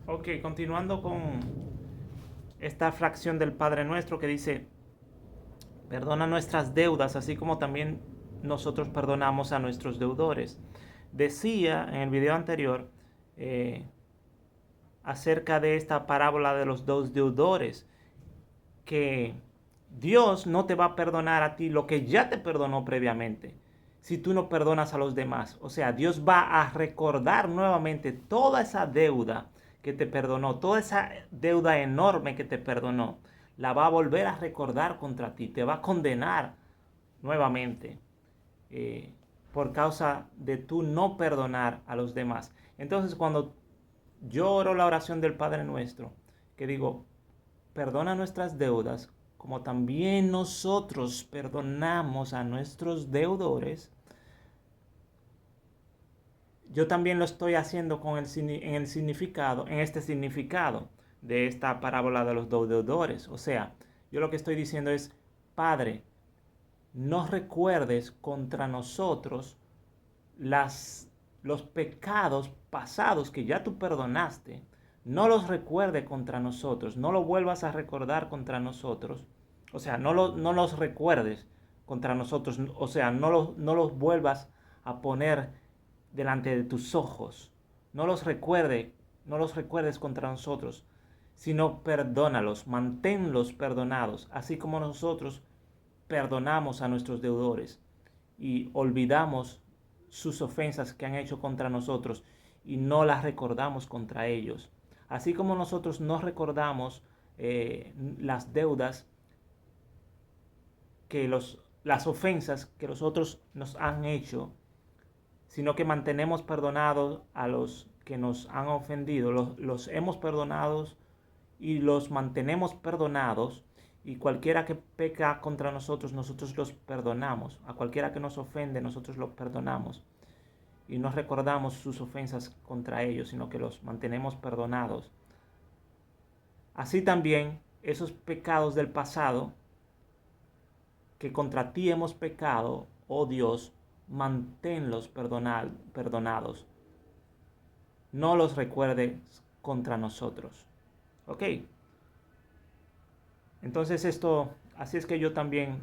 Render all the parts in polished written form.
Ok, continuando con esta fracción del Padre Nuestro que dice, perdona nuestras deudas, así como también nosotros perdonamos a nuestros deudores. Decía en el video anterior eh, acerca de esta parábola de los dos deudores, que Dios no te va a perdonar a ti lo que ya te perdonó previamente si tú no perdonas a los demás. O sea, Dios va a recordar nuevamente toda esa deuda que te perdonó, toda esa deuda enorme que te perdonó, la va a volver a recordar contra ti, te va a condenar nuevamente eh, por causa de tú no perdonar a los demás. Entonces, cuando yo oro la oración del Padre Nuestro, que digo, perdona nuestras deudas, como también nosotros perdonamos a nuestros deudores, yo también lo estoy haciendo con en el significado, en este significado de esta parábola de los dos deudores. O sea, yo lo que estoy diciendo es, Padre, no recuerdes contra nosotros las, los pecados pasados que ya tú perdonaste, no los recuerde contra nosotros, no lo vuelvas a recordar contra nosotros, o sea, no los recuerdes contra nosotros, o sea, no los vuelvas a poner delante de tus ojos, no los recuerdes contra nosotros, sino perdónalos, manténlos perdonados, así como nosotros perdonamos a nuestros deudores y olvidamos sus ofensas que han hecho contra nosotros y no las recordamos contra ellos. Así como nosotros no recordamos las deudas las ofensas que los otros nos han hecho, sino que mantenemos perdonados a los que nos han ofendido, los hemos perdonados y los mantenemos perdonados, y cualquiera que peca contra nosotros, nosotros los perdonamos. A cualquiera que nos ofende, nosotros los perdonamos. Y no recordamos sus ofensas contra ellos, sino que los mantenemos perdonados. Así también, esos pecados del pasado, que contra ti hemos pecado, oh Dios, manténlos perdonados. No los recuerdes contra nosotros. ¿Ok? Entonces así es que yo también,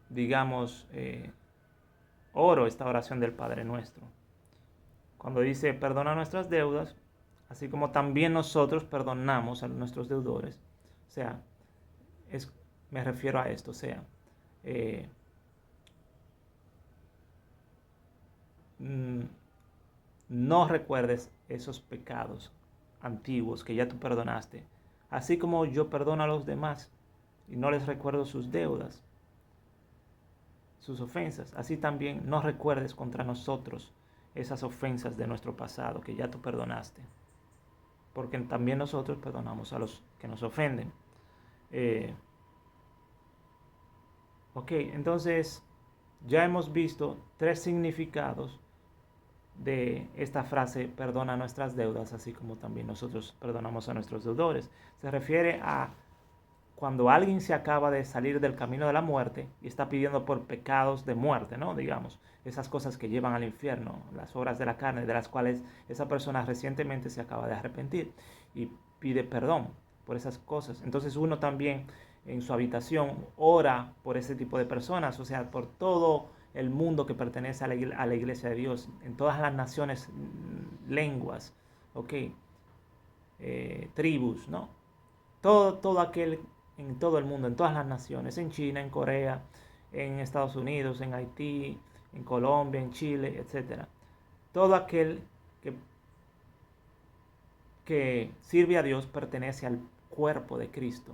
digamos, oro esta oración del Padre Nuestro. Cuando dice, perdona nuestras deudas, así como también nosotros perdonamos a nuestros deudores. O sea, es, me refiero a esto, o sea, eh, mm, no recuerdes esos pecados antiguos que ya tú perdonaste, así como yo perdono a los demás y no les recuerdo sus deudas, sus ofensas, así también no recuerdes contra nosotros esas ofensas de nuestro pasado que ya tú perdonaste, porque también nosotros perdonamos a los que nos ofenden. Eh, ok, entonces ya hemos visto tres significados de esta frase, perdona nuestras deudas, así como también nosotros perdonamos a nuestros deudores. Se refiere a cuando alguien se acaba de salir del camino de la muerte y está pidiendo por pecados de muerte, ¿no? Digamos, esas cosas que llevan al infierno, las obras de la carne, de las cuales esa persona recientemente se acaba de arrepentir y pide perdón por esas cosas. Entonces uno también en su habitación ora por ese tipo de personas, o sea, por todo el mundo que pertenece a la iglesia de Dios, en todas las naciones, lenguas, ok, tribus, ¿no? Todo aquel, en todo el mundo, en todas las naciones, en China, en Corea, en Estados Unidos, en Haití, en Colombia, en Chile, etcétera. Todo aquel que sirve a Dios pertenece al cuerpo de Cristo.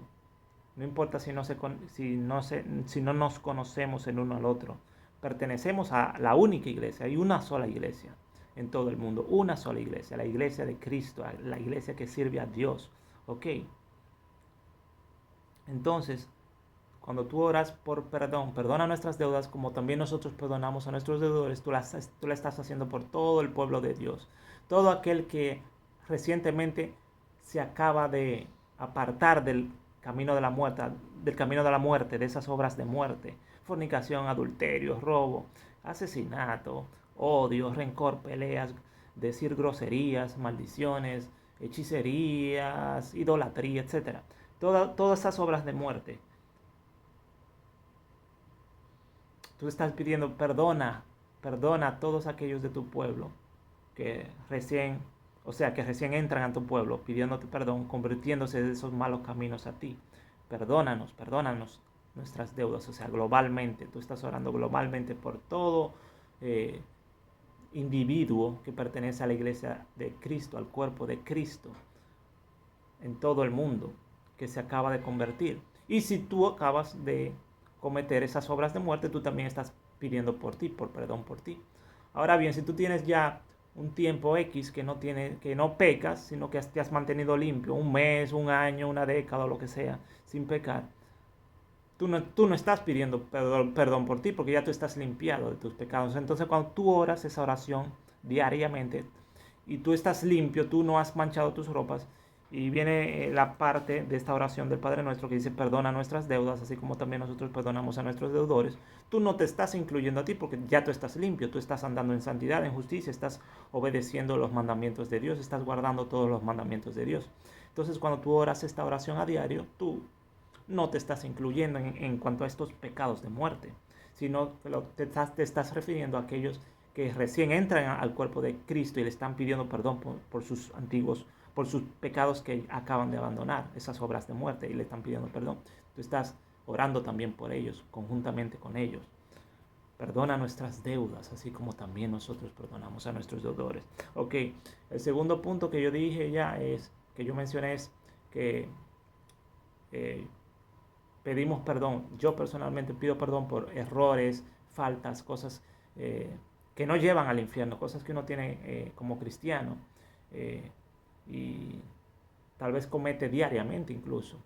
No importa si no nos conocemos el uno al otro. Pertenecemos a la única iglesia. Hay una sola iglesia en todo el mundo. Una sola iglesia. La iglesia de Cristo. La iglesia que sirve a Dios. ¿Ok? Entonces, cuando tú oras por perdón, perdona nuestras deudas como también nosotros perdonamos a nuestros deudores, tú la estás haciendo por todo el pueblo de Dios. Todo aquel que recientemente se acaba de apartar del camino de la muerte, de esas obras de muerte, fornicación, adulterio, robo, asesinato, odio, rencor, peleas, decir groserías, maldiciones, hechicerías, idolatría, etc. Todas esas obras de muerte. Tú estás pidiendo perdona a todos aquellos de tu pueblo que recién, que recién entran a tu pueblo pidiéndote perdón, convirtiéndose de esos malos caminos a ti. Perdónanos nuestras deudas, globalmente. Tú estás orando globalmente por todo individuo que pertenece a la iglesia de Cristo, al cuerpo de Cristo, en todo el mundo, que se acaba de convertir. Y si tú acabas de cometer esas obras de muerte, tú también estás pidiendo por ti, por perdón por ti. Ahora bien, si tú tienes ya un tiempo X que no pecas, sino que te has mantenido limpio, un mes, un año, una década o lo que sea, sin pecar, tú no estás pidiendo perdón por ti, porque ya tú estás limpiado de tus pecados. Entonces, cuando tú oras esa oración diariamente y tú estás limpio, tú no has manchado tus ropas, y viene la parte de esta oración del Padre Nuestro que dice perdona nuestras deudas, así como también nosotros perdonamos a nuestros deudores. Tú no te estás incluyendo a ti porque ya tú estás limpio, tú estás andando en santidad, en justicia, estás obedeciendo los mandamientos de Dios, estás guardando todos los mandamientos de Dios. Entonces, cuando tú oras esta oración a diario, tú no te estás incluyendo en cuanto a estos pecados de muerte, sino que te estás refiriendo a aquellos que recién entran al cuerpo de Cristo y le están pidiendo perdón por sus pecados que acaban de abandonar, esas obras de muerte, y le están pidiendo perdón. Tú estás orando también por ellos, conjuntamente con ellos. Perdona nuestras deudas, así como también nosotros perdonamos a nuestros deudores. Ok, el segundo punto que yo dije que yo mencioné es que pedimos perdón. Yo personalmente pido perdón por errores, faltas, cosas que no llevan al infierno, cosas que uno tiene como cristiano y tal vez comete diariamente incluso,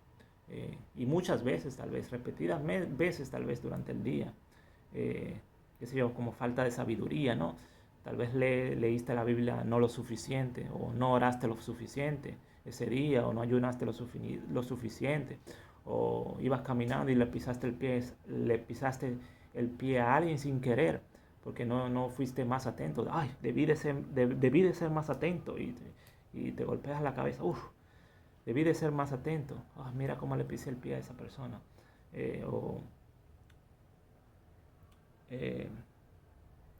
y muchas veces, tal vez repetidas veces, tal vez durante el día, qué sé yo, como falta de sabiduría, ¿no? Tal vez leíste la Biblia no lo suficiente, o no oraste lo suficiente ese día, o no ayunaste lo suficiente, o ibas caminando y le pisaste el pie a alguien sin querer, porque no fuiste más atento. Ay, debí de ser más atento, y te golpeas la cabeza. Uf, debí de ser más atento. Ah, mira cómo le pisé el pie a esa persona. Eh,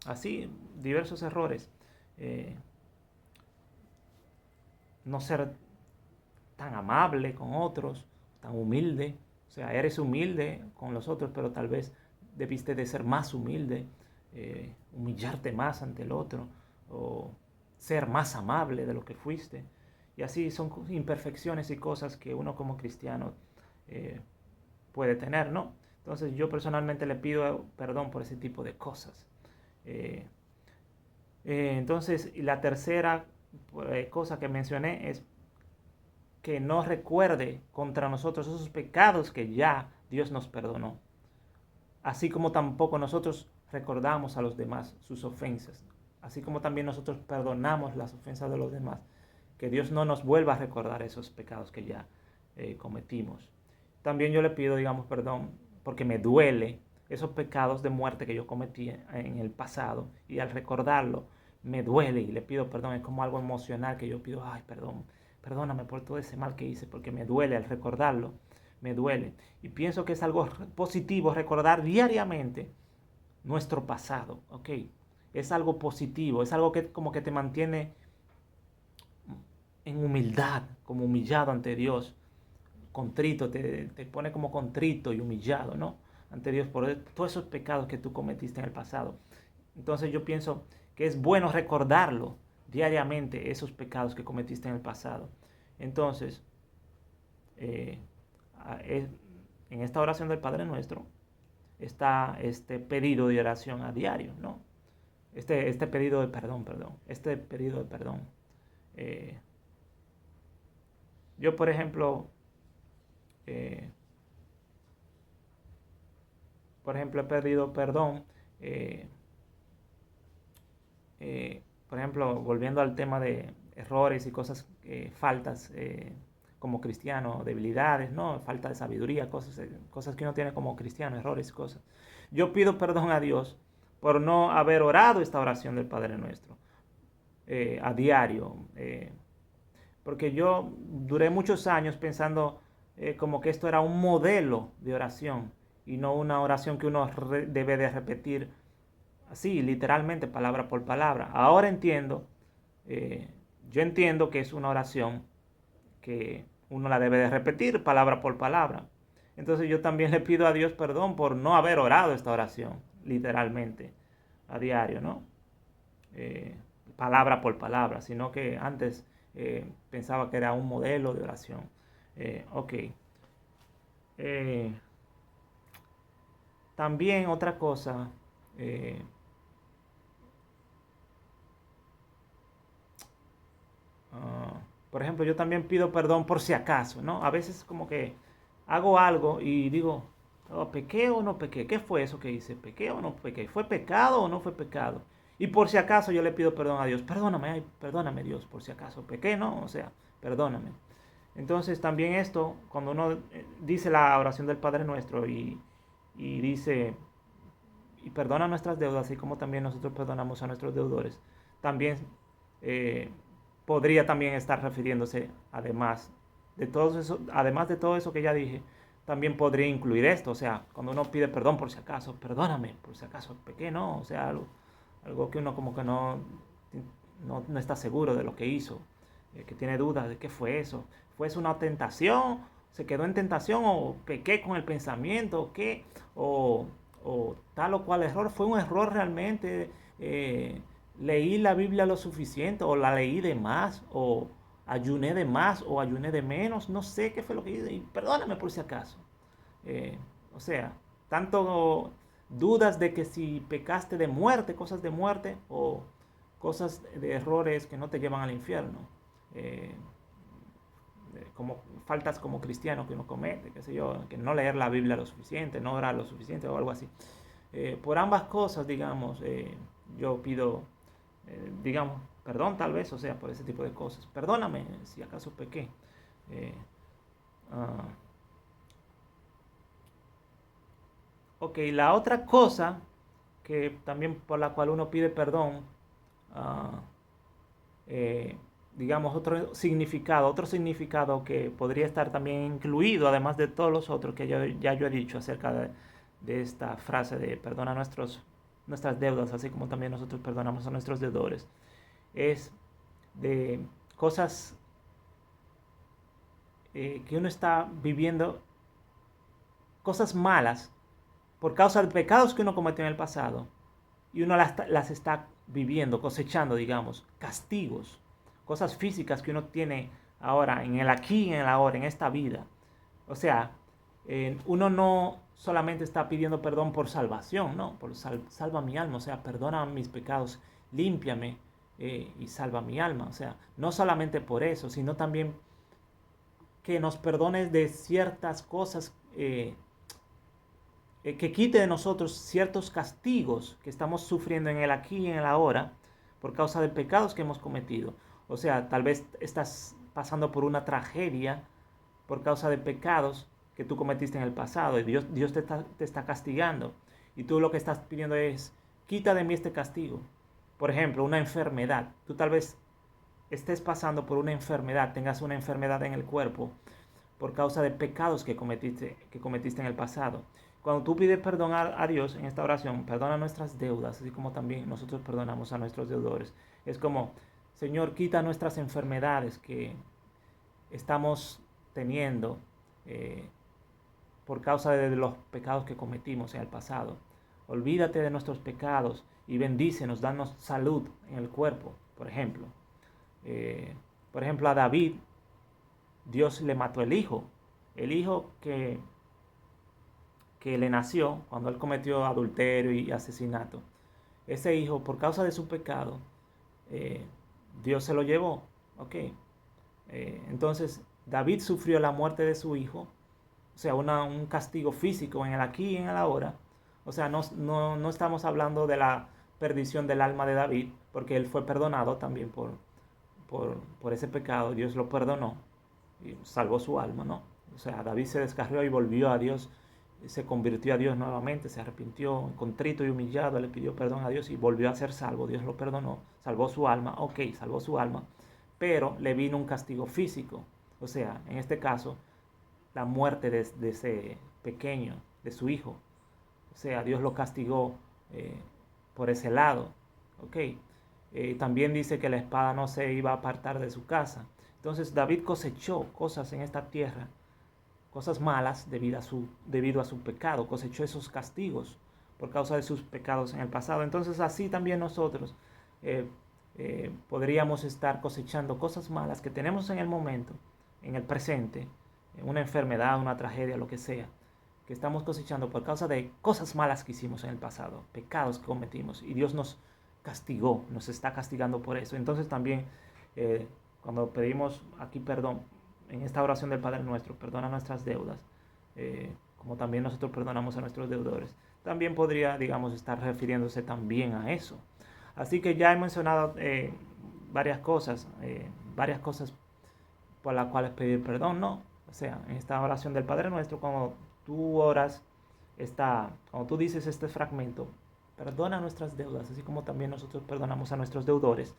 Así, diversos errores. No ser tan amable con otros, tan humilde. Eres humilde con los otros, pero tal vez debiste de ser más humilde, humillarte más ante el otro, o ser más amable de lo que fuiste. Y así son imperfecciones y cosas que uno como cristiano puede tener, ¿no? Entonces yo personalmente le pido perdón por ese tipo de cosas. Entonces, la tercera cosa que mencioné es que no recuerde contra nosotros esos pecados que ya Dios nos perdonó. Así como tampoco nosotros recordamos a los demás sus ofensas. Así como también nosotros perdonamos las ofensas de los demás. Que Dios no nos vuelva a recordar esos pecados que ya cometimos. También yo le pido, perdón, porque me duele esos pecados de muerte que yo cometí en el pasado, y al recordarlo me duele y le pido perdón. Es como algo emocional que yo pido, ay, perdóname por todo ese mal que hice, porque me duele al recordarlo, me duele. Y pienso que es algo positivo recordar diariamente nuestro pasado, ¿ok? Es algo positivo, es algo que como que te mantiene en humildad, como humillado ante Dios, contrito, te pone como contrito y humillado, ¿no? Ante Dios por todos esos pecados que tú cometiste en el pasado. Entonces yo pienso que es bueno recordarlo diariamente, esos pecados que cometiste en el pasado. Entonces, en esta oración del Padre Nuestro está este pedido de oración a diario, ¿no? Este pedido de perdón, este pedido de perdón. Yo, por ejemplo, he pedido perdón, por ejemplo, volviendo al tema de errores y cosas, faltas como cristiano, debilidades, ¿no? Falta de sabiduría, cosas que uno tiene como cristiano, errores y cosas. Yo pido perdón a Dios por no haber orado esta oración del Padre Nuestro, a diario. Porque yo duré muchos años pensando como que esto era un modelo de oración y no una oración que uno debe de repetir así, literalmente, palabra por palabra. Ahora entiendo, eh, yo entiendo que es una oración que uno la debe de repetir palabra por palabra. Entonces yo también le pido a Dios perdón por no haber orado esta oración, literalmente, a diario, ¿no? Eh, palabra por palabra, sino que antes pensaba que era un modelo de oración. Ok. Eh, también otra cosa, eh, uh, por ejemplo, yo también pido perdón por si acaso, ¿no? A veces como que hago algo y digo, oh, ¿pequé o no pequé? ¿Qué fue eso que hice? ¿Pequé o no pequé? ¿Fue pecado o no fue pecado? Y por si acaso yo le pido perdón a Dios. Perdóname, ay, perdóname Dios, por si acaso pequé, ¿no? O sea, perdóname. Entonces también esto, cuando uno dice la oración del Padre Nuestro y dice, y perdona nuestras deudas, así como también nosotros perdonamos a nuestros deudores, también eh, podría también estar refiriéndose, además de todo eso que ya dije, también podría incluir esto, o sea, cuando uno pide perdón por si acaso, perdóname, por si acaso pequé, ¿no? O sea, algo que uno como que no está seguro de lo que hizo, que tiene dudas de qué fue eso. ¿Fue eso una tentación? ¿Se quedó en tentación o pequé con el pensamiento? ¿O qué? O tal o cual error. ¿Fue un error realmente? ¿Leí la Biblia lo suficiente? ¿O la leí de más? ¿O ayuné de más? ¿O ayuné de menos? No sé qué fue lo que hice. Y perdóname por si acaso. Eh, o sea, tanto dudas de que si pecaste de muerte, cosas de muerte, o cosas de errores que no te llevan al infierno. Eh, como faltas como cristiano que uno comete, qué sé yo, que no leer la Biblia lo suficiente, no orar lo suficiente o algo así. Por ambas cosas, digamos, yo pido, digamos, perdón tal vez, o sea, por ese tipo de cosas. Perdóname si acaso pequé. Eh, uh, ok, la otra cosa que también por la cual uno pide perdón, uh, eh, digamos, otro significado que podría estar también incluido, además de todos los otros que yo he dicho acerca de esta frase de perdona nuestras deudas, así como también nosotros perdonamos a nuestros deudores, es de cosas que uno está viviendo, cosas malas, por causa de pecados que uno cometió en el pasado, y uno las está viviendo, cosechando, digamos, castigos, cosas físicas que uno tiene ahora, en el aquí y en el ahora, en esta vida. O sea, uno no solamente está pidiendo perdón por salvación, no, por salva mi alma, o sea, perdona mis pecados, límpiame y salva mi alma. O sea, no solamente por eso, sino también que nos perdones de ciertas cosas que quite de nosotros ciertos castigos que estamos sufriendo en el aquí y en el ahora por causa de pecados que hemos cometido. O sea, tal vez estás pasando por una tragedia por causa de pecados que tú cometiste en el pasado y Dios te está castigando. Y tú lo que estás pidiendo es, quita de mí este castigo. Por ejemplo, una enfermedad. Tú tal vez estés pasando por una enfermedad, tengas una enfermedad en el cuerpo por causa de pecados que cometiste en el pasado. Cuando tú pides perdón a Dios en esta oración, perdona nuestras deudas, así como también nosotros perdonamos a nuestros deudores. Es como, Señor, quita nuestras enfermedades que estamos teniendo por causa de los pecados que cometimos en el pasado. Olvídate de nuestros pecados y bendícenos, danos salud en el cuerpo, por ejemplo. Eh, por ejemplo, a David, Dios le mató el hijo que le nació cuando él cometió adulterio y asesinato. Ese hijo, por causa de su pecado, eh, Dios se lo llevó. Ok. Entonces, David sufrió la muerte de su hijo, o sea, un castigo físico en el aquí y en el ahora. O sea, no estamos hablando de la perdición del alma de David, porque él fue perdonado también por ese pecado. Dios lo perdonó y salvó su alma, ¿no? O sea, David se descarrió y volvió a Dios se convirtió a Dios nuevamente, se arrepintió, contrito y humillado, le pidió perdón a Dios y volvió a ser salvo. Dios lo perdonó, salvó su alma, ok, salvó su alma, pero le vino un castigo físico. O sea, en este caso, la muerte de ese pequeño, de su hijo. O sea, Dios lo castigó por ese lado. Ok. También dice que la espada no se iba a apartar de su casa. Entonces David cosechó cosas en esta tierra, cosas malas debido a su pecado. Cosechó esos castigos por causa de sus pecados en el pasado. Entonces así también nosotros podríamos estar cosechando cosas malas que tenemos en el momento, en el presente, una enfermedad, una tragedia, lo que sea, que estamos cosechando por causa de cosas malas que hicimos en el pasado, pecados que cometimos, y Dios nos castigó, nos está castigando por eso. Entonces también cuando pedimos aquí perdón, en esta oración del Padre Nuestro, perdona nuestras deudas, como también nosotros perdonamos a nuestros deudores, también podría, digamos, estar refiriéndose también a eso. Así que ya he mencionado varias cosas por las cuales pedir perdón, ¿no? O sea, en esta oración del Padre Nuestro, cuando tú oras, cuando tú dices este fragmento, perdona nuestras deudas, así como también nosotros perdonamos a nuestros deudores.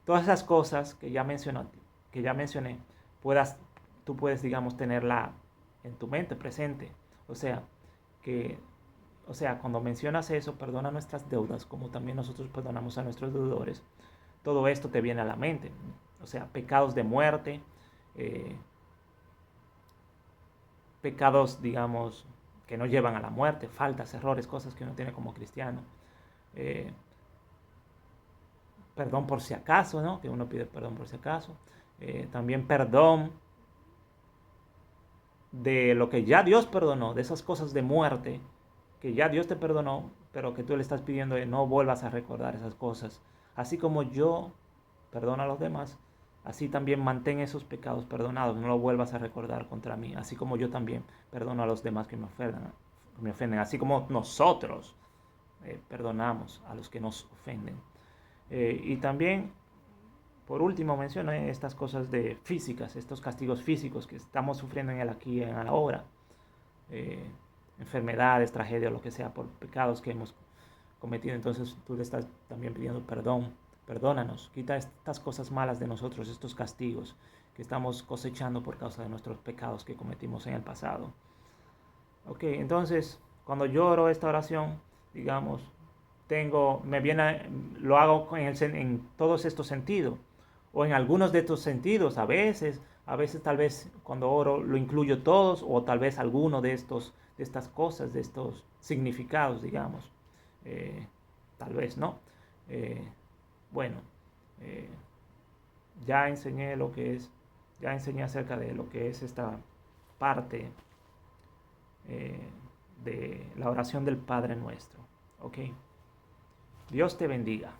Todas esas cosas que ya mencioné, tú puedes, digamos, tenerla en tu mente presente. O sea, cuando mencionas eso, perdona nuestras deudas, como también nosotros perdonamos a nuestros deudores, todo esto te viene a la mente. O sea, pecados de muerte, pecados, digamos, que no llevan a la muerte, faltas, errores, cosas que uno tiene como cristiano. Eh, Perdón por si acaso, ¿no? Que uno pide perdón por si acaso. También perdón de lo que ya Dios perdonó, de esas cosas de muerte que ya Dios te perdonó, pero que tú le estás pidiendo que no vuelvas a recordar esas cosas. Así como yo perdono a los demás, así también mantén esos pecados perdonados, no lo vuelvas a recordar contra mí. Así como yo también perdono a los demás que me ofenden, así como nosotros perdonamos a los que nos ofenden. Y también, por último, mencioné estas cosas de físicas, estos castigos físicos que estamos sufriendo en el aquí y en el ahora. Enfermedades, tragedias, lo que sea, por pecados que hemos cometido. Entonces tú le estás también pidiendo perdón. Perdónanos, quita estas cosas malas de nosotros, estos castigos que estamos cosechando por causa de nuestros pecados que cometimos en el pasado. Ok, entonces, cuando yo oro esta oración, digamos, lo hago en todos estos sentidos, o en algunos de estos sentidos, a veces tal vez cuando oro lo incluyo todos, o tal vez alguno de estas cosas, de estos significados, digamos, tal vez, ¿no? Eh, bueno, eh, ya enseñé ya enseñé acerca de lo que es esta parte eh, de la oración del Padre Nuestro, ¿ok? Dios te bendiga.